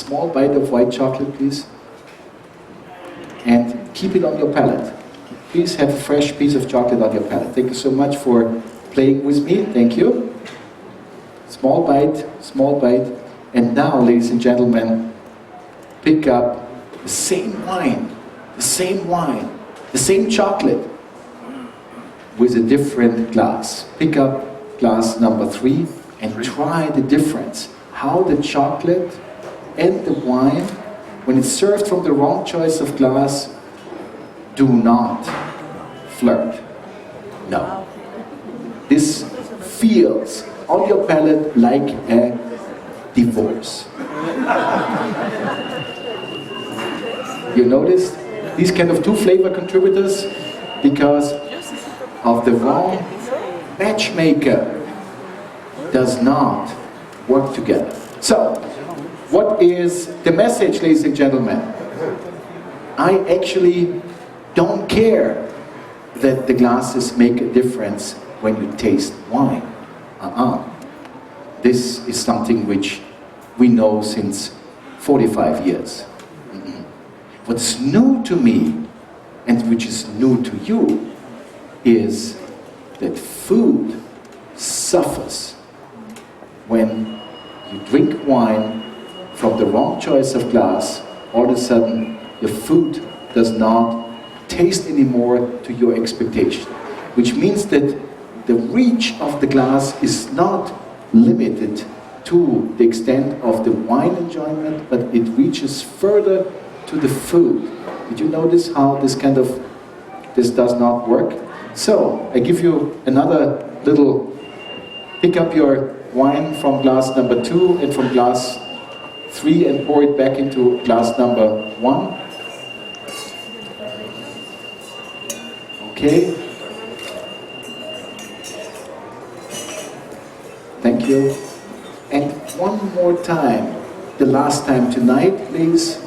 small bite of white chocolate, please. And keep it on your palate. Please have a fresh piece of chocolate on your palate. Thank you so much for playing with me. Thank you. Small bite, small bite. And now, ladies and gentlemen, pick up the same wine, the same chocolate with a different glass. Pick up glass number 3 and try the difference. How the chocolate and the wine, when it's served from the wrong choice of glass, do not flirt. No. This feels on your palate like a divorce. You noticed these kind of 2 flavor contributors because of the wrong matchmaker does not work together. So, what is the message, ladies and gentlemen? I actually don't care that the glasses make a difference when you taste wine. This is something which we know since 45 years. What's new to me, and which is new to you, is that food suffers when you drink wine from the wrong choice of glass. All of a sudden, your food does not taste anymore to your expectation, which means that the reach of the glass is not limited to the extent of the wine enjoyment, but it reaches further to the food. Did you notice how this does not work? So, I give you another little, pick up your wine from glass number 2 and from glass 3 and pour it back into glass number 1. Okay. Thank you. And one more time, the last time tonight, please.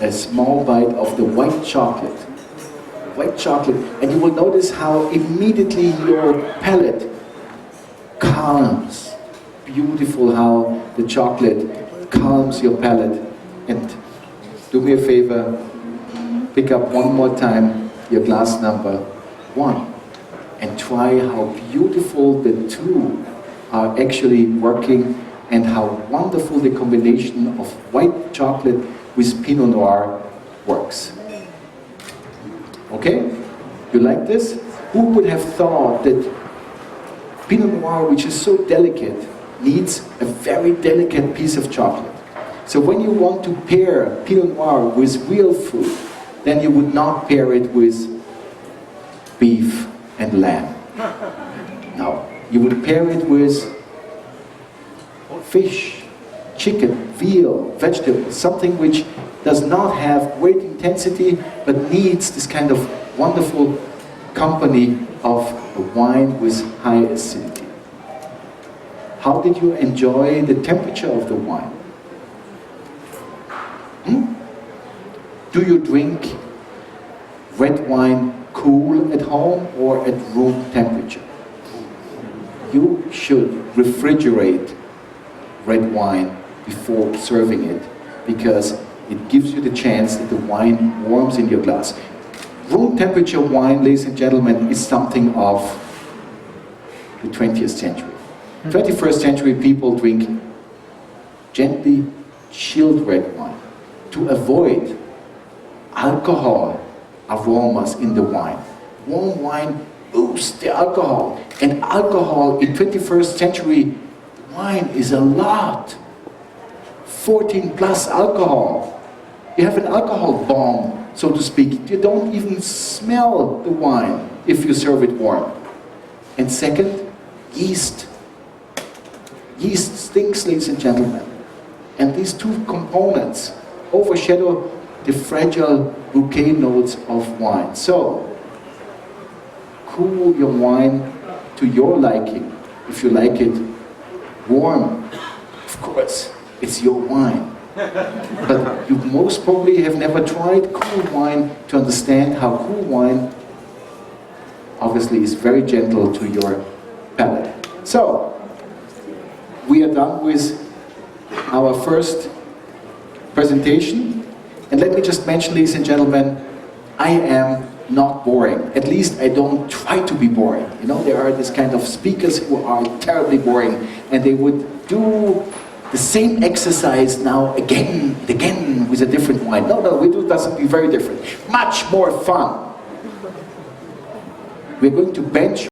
A small bite of the white chocolate. White chocolate. And you will notice how immediately your palate calms. Beautiful how the chocolate calms your palate. And do me a favor, pick up one more time your glass number 1 and try how beautiful the 2 are actually working and how wonderful the combination of white chocolate with Pinot Noir works. Okay? You like this? Who would have thought that Pinot Noir, which is so delicate, needs a very delicate piece of chocolate? So when you want to pair Pinot Noir with real food, then you would not pair it with beef and lamb. No. You would pair it with fish, chicken, veal, vegetables, something which does not have great intensity but needs this kind of wonderful company of a wine with high acidity. How did you enjoy the temperature of the wine? Do you drink red wine cool at home or at room temperature? You should refrigerate red wine before serving it, because it gives you the chance that the wine warms in your glass. Room temperature wine, ladies and gentlemen, is something of the 20th century. 21st century people drink gently chilled red wine to avoid alcohol aromas in the wine. Warm wine boosts the alcohol, and alcohol in 21st century wine is a lot. 14 plus alcohol. You have an alcohol bomb, so to speak. You don't even smell the wine if you serve it warm. And second, yeast. Yeast stinks, ladies and gentlemen. And these 2 components overshadow the fragile bouquet notes of wine. So, cool your wine to your liking. If you like it warm, of course, it's your wine. But you most probably have never tried cool wine to understand how cool wine obviously is very gentle to your palate. So, we are done with our first presentation. And let me just mention, ladies and gentlemen, I am not boring. At least I don't try to be boring. You know, there are this kind of speakers who are terribly boring, and they would do the same exercise now again and again with a different wine. No, we do something very different. Much more fun. We're going to bench